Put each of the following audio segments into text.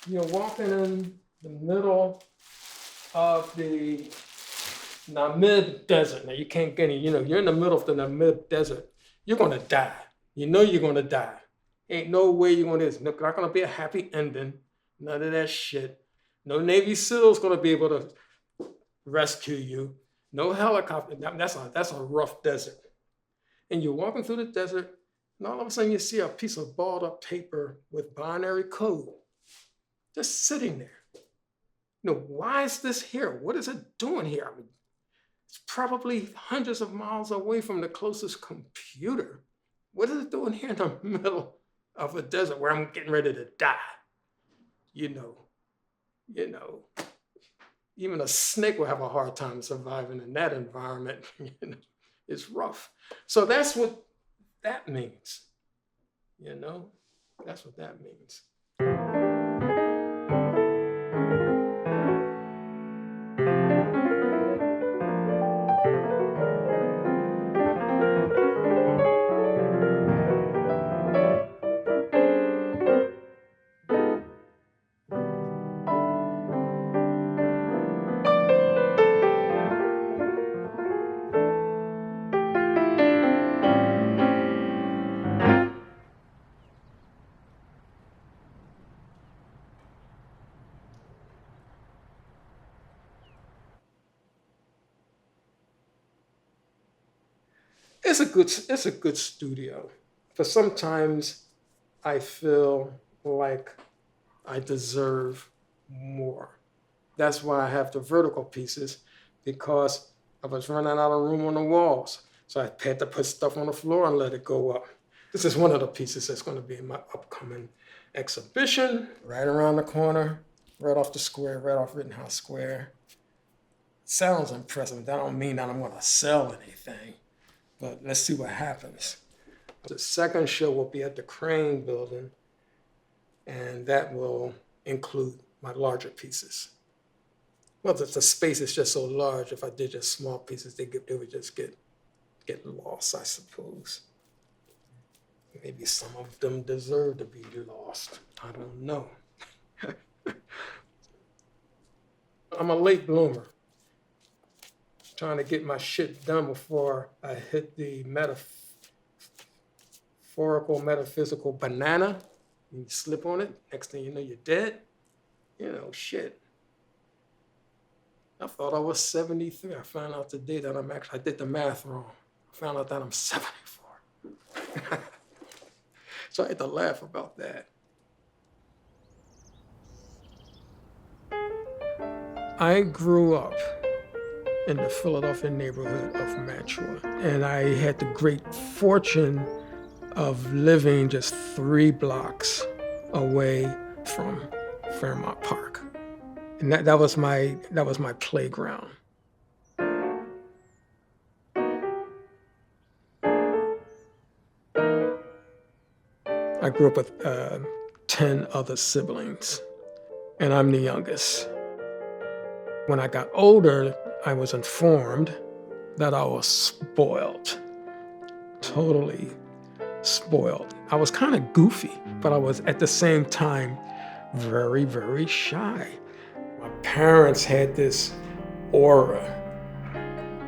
You're walking in the middle of the Namib Desert. Now you can't get any, you're in the middle of the Namib Desert. You're gonna die. You know you're gonna die. Ain't no way you're gonna, it's not gonna be a happy ending. None of that shit. No Navy SEAL's gonna be able to rescue you. No helicopter. That's a rough desert. And you're walking through the desert, and all of a sudden you see a piece of balled up paper with binary code just sitting there. Why is this here? What is it doing here? I mean, it's probably hundreds of miles away from the closest computer. What is it doing here in the middle of a desert where I'm getting ready to die? Even a snake will have a hard time surviving in that environment. It's rough. So that's what that means. That's what that means. It's a good studio, but sometimes I feel like I deserve more. That's why I have the vertical pieces, because I was running out of room on the walls. So I had to put stuff on the floor and let it go up. This is one of the pieces that's going to be in my upcoming exhibition, right around the corner, right off the square, right off Rittenhouse Square. Sounds impressive. That don't mean that I'm going to sell anything. But let's see what happens. The second show will be at the Crane Building, and that will include my larger pieces. Well, the space is just so large. If I did just small pieces, they would just get lost, I suppose. Maybe some of them deserve to be lost. I don't know. I'm a late bloomer, trying to get my shit done before I hit the metaphysical banana. You slip on it, next thing you know, you're dead. Shit. I thought I was 73. I found out today that I did the math wrong. I found out that I'm 74. So I had to laugh about that. I grew up in the Philadelphia neighborhood of Mantua. And I had the great fortune of living just 3 blocks away from Fairmount Park. And that was my playground. I grew up with 10 other siblings, and I'm the youngest. When I got older, I was informed that I was spoiled, totally spoiled. I was kind of goofy, but I was at the same time very, very shy. My parents had this aura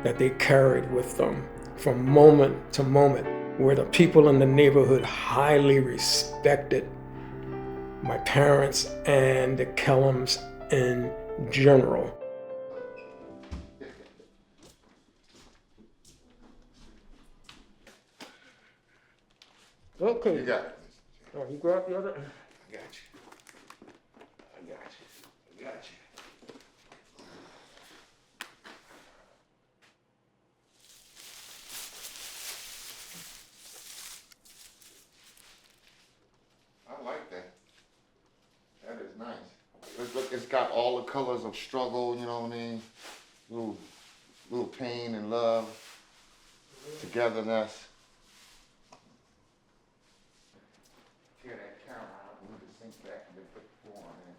that they carried with them from moment to moment, where the people in the neighborhood highly respected my parents and the Kellums in general. Okay. You got it. Oh, you grab the other? I got you. I got you. I like that. That is nice. Look, it's got all the colors of struggle, you know what I mean? Little pain and love, togetherness. Tear that counter out, move the sink back, and then put the floor on there.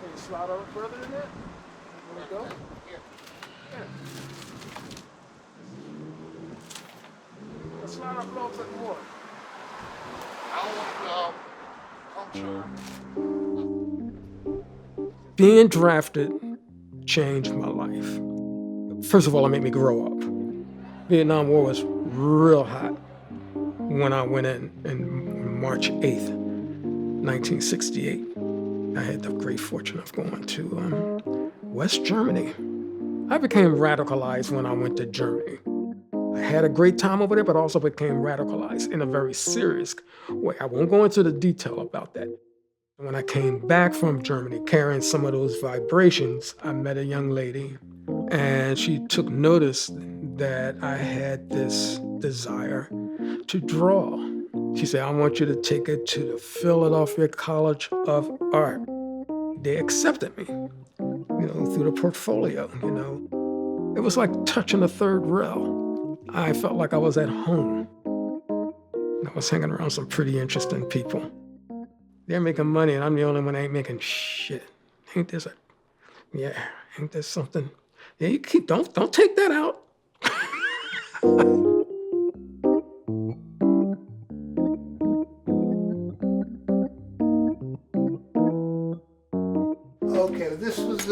Can you slide over further than that? There we go. Here. Yeah. Being drafted changed my life. First of all, it made me grow up. Vietnam War was real hot when I went in March 8th, 1968. I had the great fortune of going to West Germany. I became radicalized when I went to Germany. I had a great time over there, but also became radicalized in a very serious way. I won't go into the detail about that. When I came back from Germany carrying some of those vibrations, I met a young lady, and she took notice that I had this desire to draw. She said, I want you to take it to the Philadelphia College of Art. They accepted me, through the portfolio, It was like touching a third rail. I felt like I was at home. I was hanging around some pretty interesting people. They're making money and I'm the only one that ain't making shit. Ain't this something? Yeah, don't take that out. Okay, this was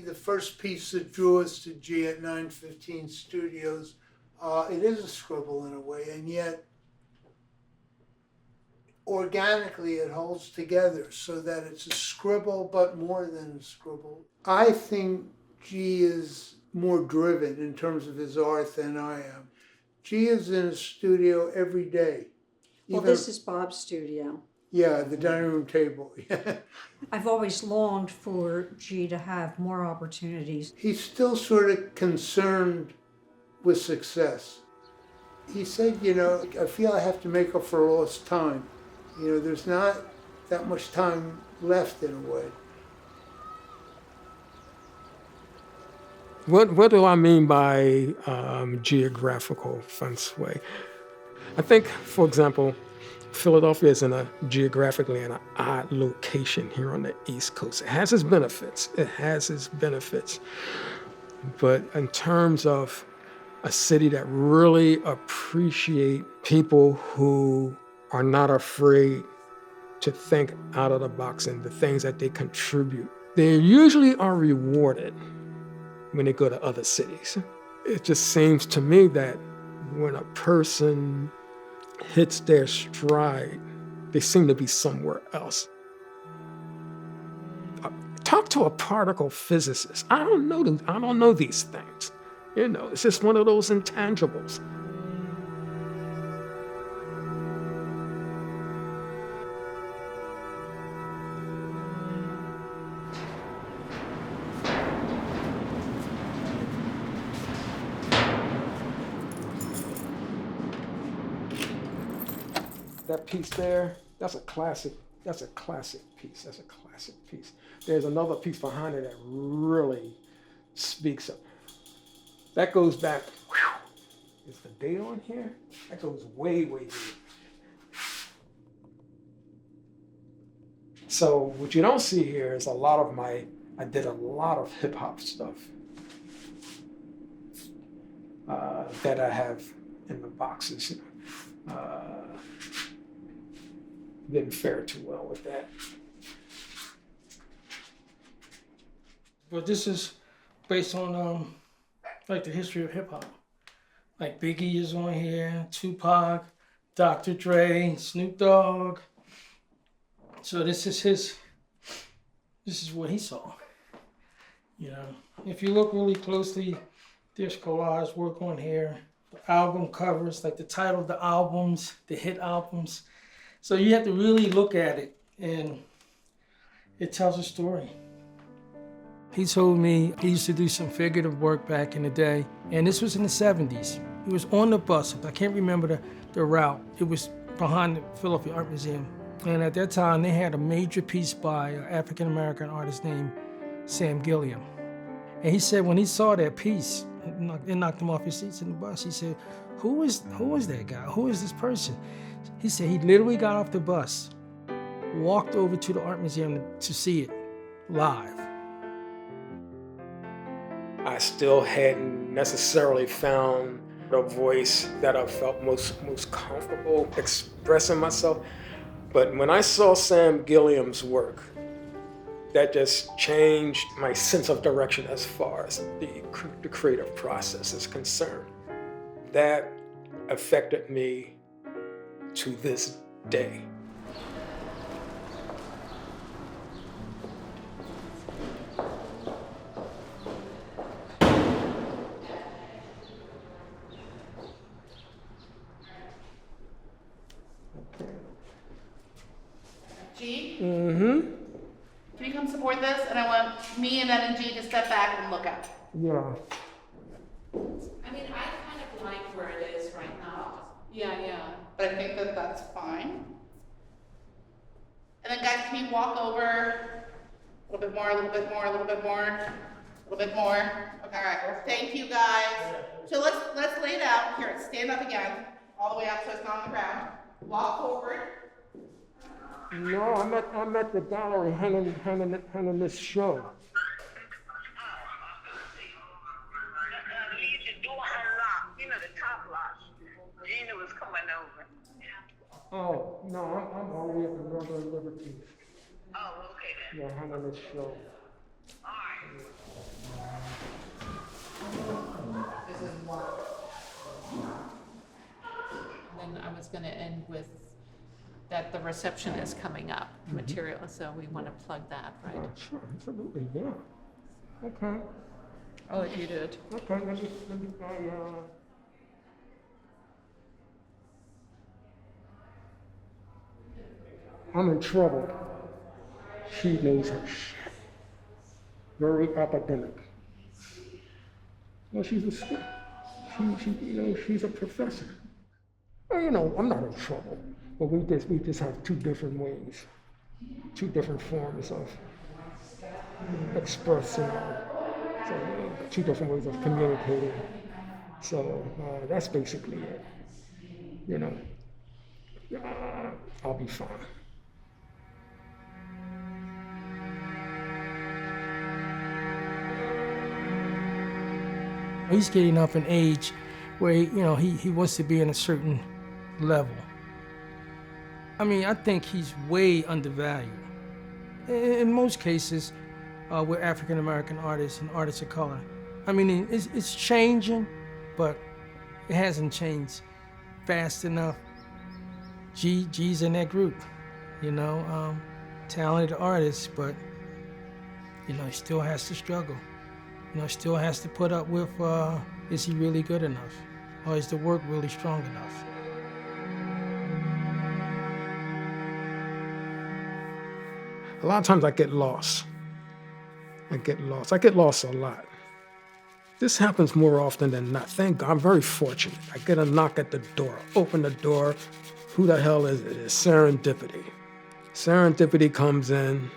the first piece that drew us to G at 915 Studios. It is a scribble in a way, and yet organically it holds together so that it's a scribble, but more than a scribble. I think G is more driven in terms of his art than I am. G is in a studio every day. Well, this is Bob's studio. Yeah, the dining room table. I've always longed for G to have more opportunities. He's still sort of concerned with success. He said, I feel I have to make up for lost time. There's not that much time left in a way. What do I mean by geographical feng shui? I think, for example, Philadelphia is geographically in an odd location here on the East Coast. It has its benefits. But in terms of a city that really appreciate people who are not afraid to think out of the box and the things that they contribute, they usually are rewarded when they go to other cities. It just seems to me that when a person hits their stride, they seem to be somewhere else. Talk to a particle physicist. I don't know these things. It's just one of those intangibles. That piece there, that's a classic piece. There's another piece behind it that really speaks up. That goes back, is the date on here? That goes way, way back. So what you don't see here is I did a lot of hip hop stuff that I have in the boxes. Didn't fare too well with that. But this is based on like the history of hip hop. Like Biggie is on here, Tupac, Dr. Dre, Snoop Dogg. So this is what he saw. If you look really closely, there's collage work on here, the album covers, like the title of the albums, the hit albums. So you have to really look at it, and it tells a story. He told me he used to do some figurative work back in the day, and this was in the 70s. He was on the bus, I can't remember the route. It was behind the Philadelphia Art Museum. And at that time, they had a major piece by an African-American artist named Sam Dellert. And he said when he saw that piece, it knocked him off his seats in the bus. He said, who is that guy? Who is this person? He said he literally got off the bus, walked over to the art museum to see it live. I still hadn't necessarily found a voice that I felt most comfortable expressing myself. But when I saw Sam Gillum's work, that just changed my sense of direction as far as the creative process is concerned. That affected me to this day. G? Mm-hmm. Can you come support this? And I want me and Ed and G to step back and look out. Yeah. I mean, I kind of like where it is right now. Yeah. But I think that that's fine. And then guys, can you walk over a little bit more, a little bit more, a little bit more, a little bit more? Okay, all right. Thank you guys. So let's lay it out. Here, stand up again, all the way up so it's not on the ground. Walk forward. No, I'm at the gallery hanging this show. Leave the door unlocked, the top lock. Gina was coming over. Oh, no, I'm all the way up in Northern Liberty. Oh, okay then. Yeah, hanging this show. All right. This is one. And then I was gonna end with that the reception is coming up, material, so we want to plug that, right? Sure, absolutely, yeah. Okay. Oh, you did. Okay, let me I'm in trouble. She knows her shit. Very academic. Well, she's a student. She's a professor. Well, I'm not in trouble, but we just have two different ways, two different forms of expressing, two different ways of communicating. So that's basically it. I'll be fine. He's getting up in age where he wants to be in a certain level. I mean, I think he's way undervalued. In most cases, we're African American artists and artists of color. I mean, it's changing, but it hasn't changed fast enough. G's in that group, talented artist, but he still has to struggle. Still has to put up with, is he really good enough? Or is the work really strong enough? A lot of times I get lost. I get lost a lot. This happens more often than not. Thank God, I'm very fortunate. I get a knock at the door, open the door. Who the hell is it? It's Serendipity. Serendipity comes in,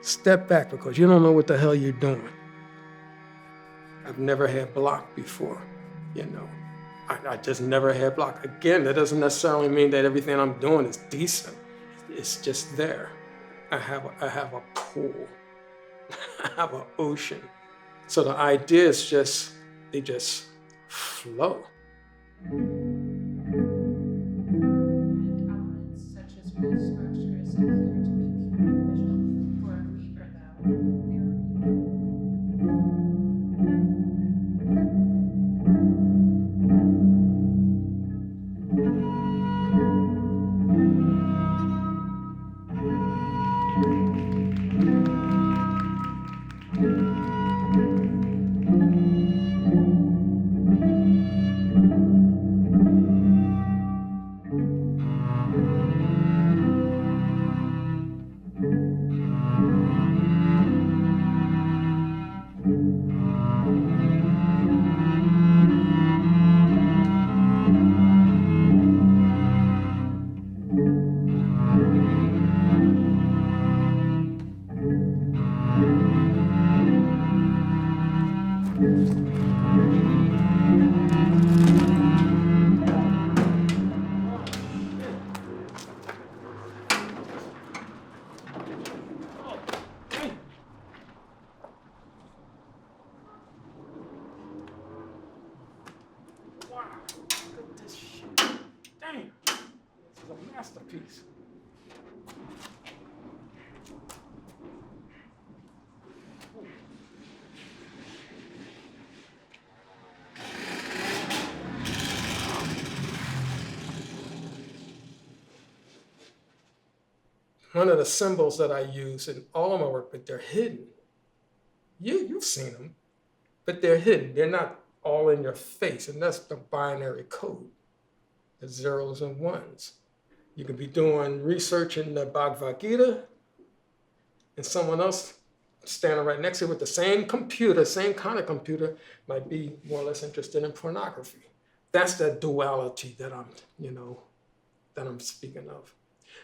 step back because you don't know what the hell you're doing. I've never had block before, I just never had block. Again, that doesn't necessarily mean that everything I'm doing is decent. It's just there. I have a pool. I have an ocean. So the ideas they just flow. Elements such as roof structures appear to be pure visual for a weaver, though. this shit. Damn. This is a masterpiece. One of the symbols that I use in all of my work, but they're hidden. You've seen them, but they're hidden. They're not all in your face, and that's the binary code, the zeros and ones. You could be doing research in the Bhagavad Gita, and someone else standing right next to you with the same computer, same kind of computer, might be more or less interested in pornography. That's that duality that I'm speaking of.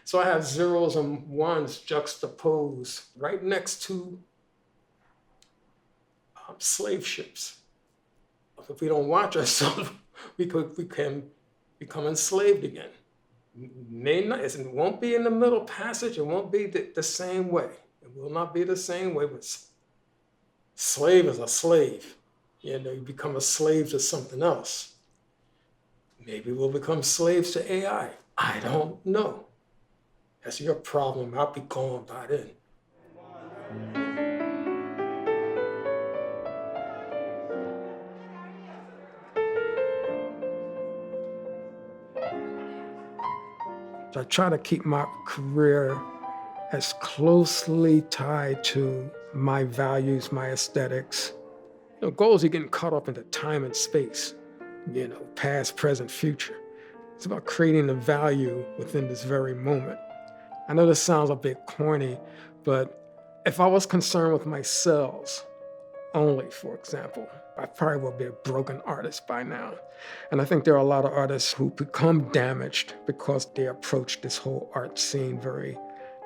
So I have zeros and ones juxtaposed right next to slave ships. If we don't watch ourselves, we can become enslaved again. It won't be in the Middle Passage. It won't be the same way. It will not be the same way. But slave is a slave. You become a slave to something else. Maybe we'll become slaves to AI. I don't know. That's your problem. I'll be gone by then. So I try to keep my career as closely tied to my values, my aesthetics. Goals are getting caught up into time and space, past, present, future. It's about creating the value within this very moment. I know this sounds a bit corny, but if I was concerned with my cells only, for example, I probably would be a broken artist by now. And I think there are a lot of artists who become damaged because they approach this whole art scene very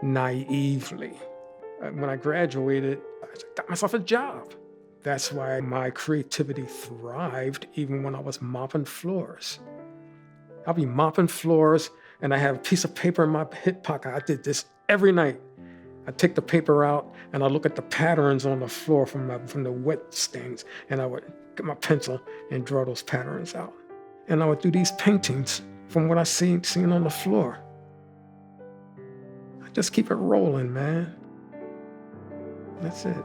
naively. When I graduated, I got myself a job. That's why my creativity thrived even when I was mopping floors. I'll be mopping floors and I have a piece of paper in my hip pocket. I did this every night. I take the paper out and I look at the patterns on the floor from the wet stains, and I would get my pencil and draw those patterns out. And I would do these paintings from what I seen on the floor. I just keep it rolling, man. That's it.